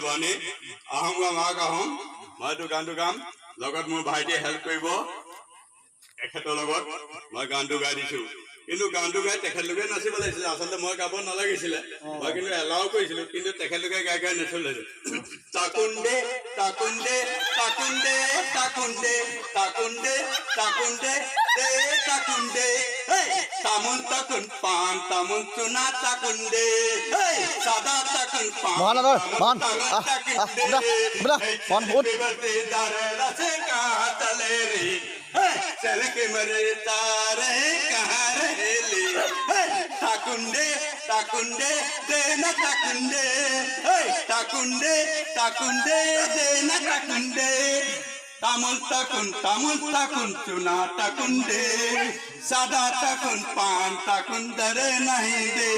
বানি আহোম গাম আহোম মই গানটো গাম লগত মোৰ ভাইটিয়ে হেল্প কৰিব এখেতৰ লগত মই গানটো গাই দিছো কিন্তু গানটো গাই তেখেতলোকে নাচিব লাগিছিলে আচলতে মই গাব নালাগিছিলে মই কিন্তু এলাও কৰিছিলো কিন্তু তেখেতলোকে গাই গাই নচলে তাকুন্দে তাকুন্দে তাকুন্দে তাকুন্দে তাকুন্দে তাকুন্দে দে তাকুন্দে তামুল তাকুন পান তামুল চুনা তাকুন্দে সাদা তাকুন পান মহানগর মান দারে রাসে কাতলে রে চলে के मरे तारे कहाँ रहेली ताकुंडे ताकुंडे देना ताकुंडे ताकुंडे ताकुंडे देना ताकुंडे तामुल ताकुन चुना ताकुंडे सादा ताकुन पान ताकुन दरे नहीं दे